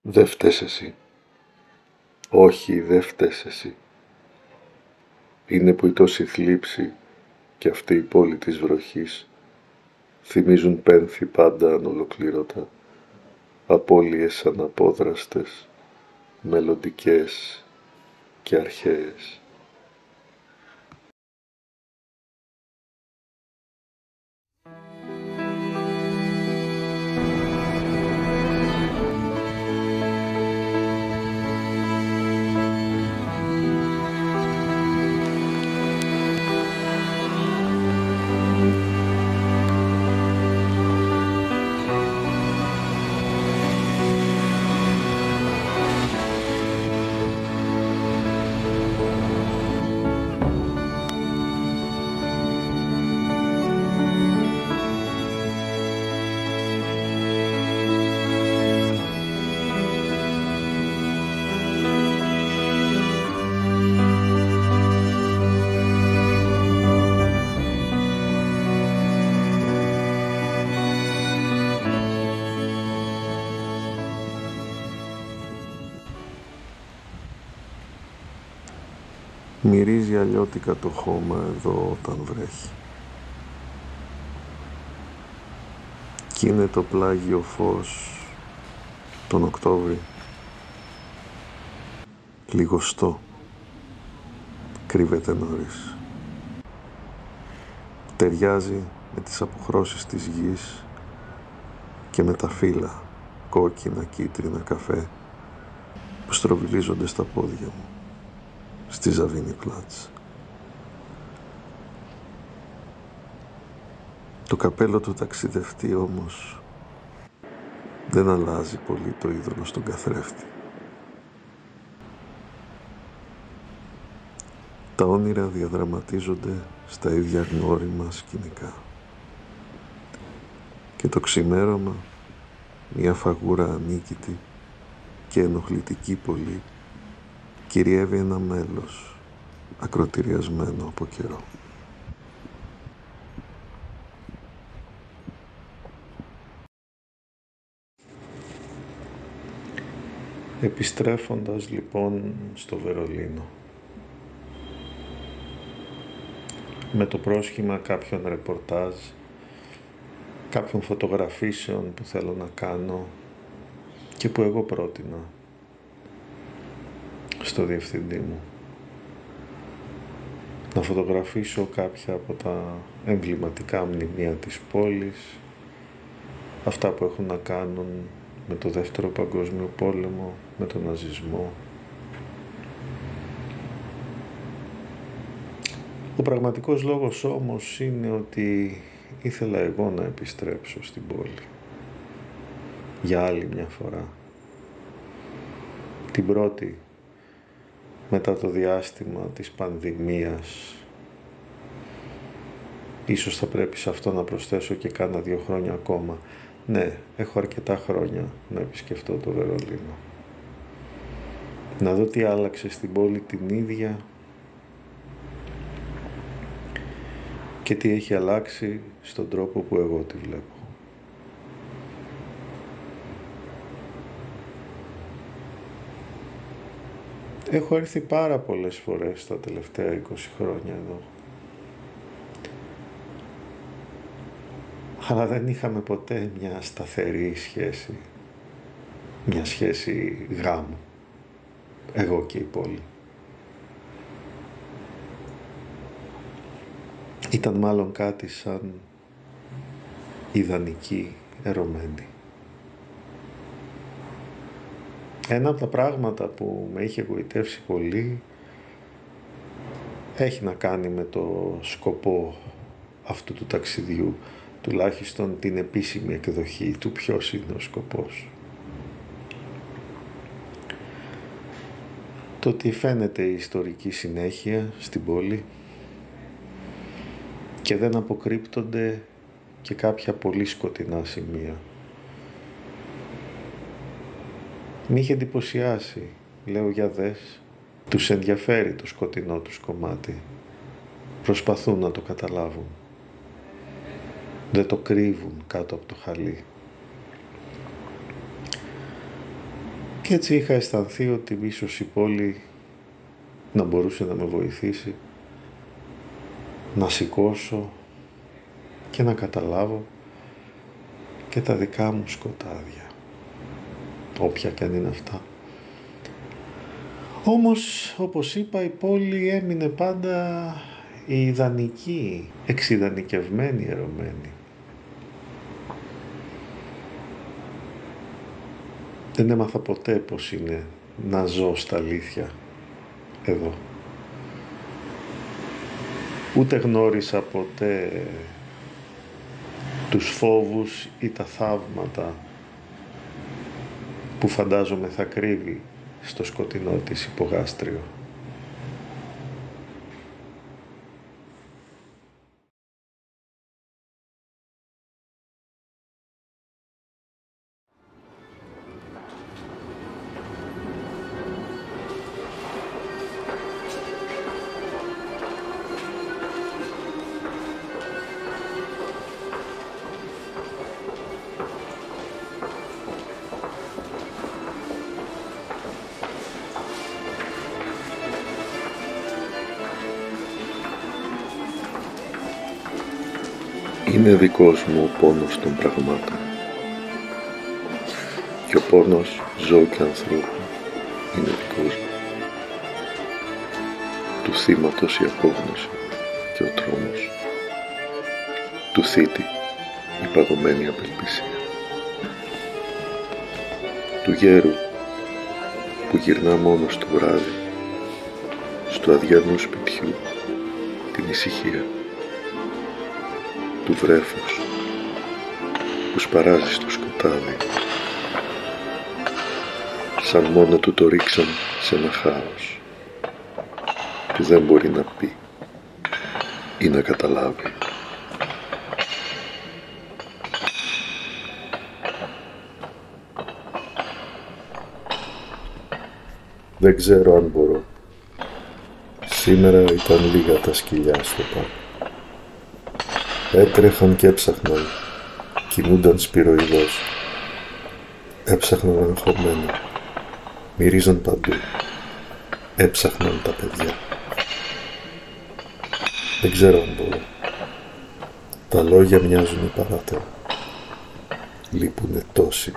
Δε φταίς εσύ. Όχι, δε φταίς εσύ. Είναι που η τόση θλίψη και αυτή η πόλη της βροχής θυμίζουν πένθη πάντα ανολοκλήρωτα, απώλειες αναπόδραστες, μελλοντικές και αρχαίες. Μυρίζει αλλιώτικα το χώμα εδώ όταν βρέχει. Κι είναι το πλάγιο φως τον Οκτώβρη. Λιγοστό. Κρύβεται νωρίς. Ταιριάζει με τις αποχρώσεις της γης και με τα φύλλα κόκκινα, κίτρινα, καφέ που στροβιλίζονται στα πόδια μου στη Ζαβίνη Πλάτς. Το καπέλο του ταξιδευτή όμως δεν αλλάζει πολύ το είδωλο στον καθρέφτη. Τα όνειρα διαδραματίζονται στα ίδια γνώριμα σκηνικά. Και το ξημέρωμα, μια φαγούρα ανίκητη και ενοχλητική πολύ, κυριεύει ένα μέλος ακροτηριασμένο από καιρό. Επιστρέφοντας λοιπόν στο Βερολίνο, με το πρόσχημα κάποιων ρεπορτάζ, κάποιων φωτογραφίσεων που θέλω να κάνω και που εγώ πρότεινα στο διευθυντή μου, να φωτογραφίσω κάποια από τα εμβληματικά μνημεία της πόλης, αυτά που έχουν να κάνουν με το Δεύτερο Παγκόσμιο Πόλεμο, με τον ναζισμό. Ο πραγματικός λόγος όμως είναι ότι ήθελα εγώ να επιστρέψω στην πόλη για άλλη μια φορά. Την πρώτη μετά το διάστημα της πανδημίας. Ίσως θα πρέπει σε αυτό να προσθέσω και κάνα 2 χρόνια ακόμα. Ναι, έχω αρκετά χρόνια να επισκεφτώ το Βερολίνο. Να δω τι άλλαξε στην πόλη την ίδια και τι έχει αλλάξει στον τρόπο που εγώ τη βλέπω. Έχω έρθει πάρα πολλές φορές τα τελευταία 20 χρόνια εδώ. Αλλά δεν είχαμε ποτέ μια σταθερή σχέση. Μια σχέση γάμου. Εγώ και η πόλη. Ήταν μάλλον κάτι σαν ιδανική ερωμένη. Ένα από τα πράγματα που με είχε γοητεύσει πολύ έχει να κάνει με το σκοπό αυτού του ταξιδιού, τουλάχιστον την επίσημη εκδοχή του ποιος είναι ο σκοπός. Το ότι φαίνεται η ιστορική συνέχεια στην πόλη και δεν αποκρύπτονται και κάποια πολύ σκοτεινά σημεία. Μ' είχε εντυπωσιάσει, λέω για δες, τους ενδιαφέρει το σκοτεινό τους κομμάτι. Προσπαθούν να το καταλάβουν. Δεν το κρύβουν κάτω από το χαλί. Και έτσι είχα αισθανθεί ότι ίσως η πόλη να μπορούσε να με βοηθήσει να σηκώσω και να καταλάβω και τα δικά μου σκοτάδια, όποια και αν είναι αυτά. Όμως, όπως είπα, η πόλη έμεινε πάντα η ιδανική, εξειδανικευμένη, ερωμένη. Δεν έμαθα ποτέ πως είναι να ζω στα αλήθεια εδώ. Ούτε γνώρισα ποτέ τους φόβους ή τα θαύματα που φαντάζομαι θα κρύβει στο σκοτεινό της υπογάστριο. Είναι δικός μου ο πόνος των πραγμάτων και ο πόνος ζώου και ανθρώπου είναι δικός μου. Του θύματος η απόγνωση και ο τρόμος, του θήτη η παγωμένη απελπισία, του γέρου που γυρνά μόνος το βράδυ στο αδιανού σπιτιού την ησυχία, του βρέφους που σπαράζει στο σκοτάδι σαν μόνο του το ρίξαν σε ένα χάος που δεν μπορεί να πει ή να καταλάβει. Δεν ξέρω αν μπορώ. Σήμερα ήταν λίγα τα σκυλιά στο πάρκο. Έτρεχαν και έψαχναν, κινούνταν σπυροειδώς. Έψαχναν αγχωμένα, μυρίζαν παντού. Έψαχναν τα παιδιά. Δεν ξέρω αν μπορώ. Τα λόγια μοιάζουν παράτερα. Λείπουνε τόσοι.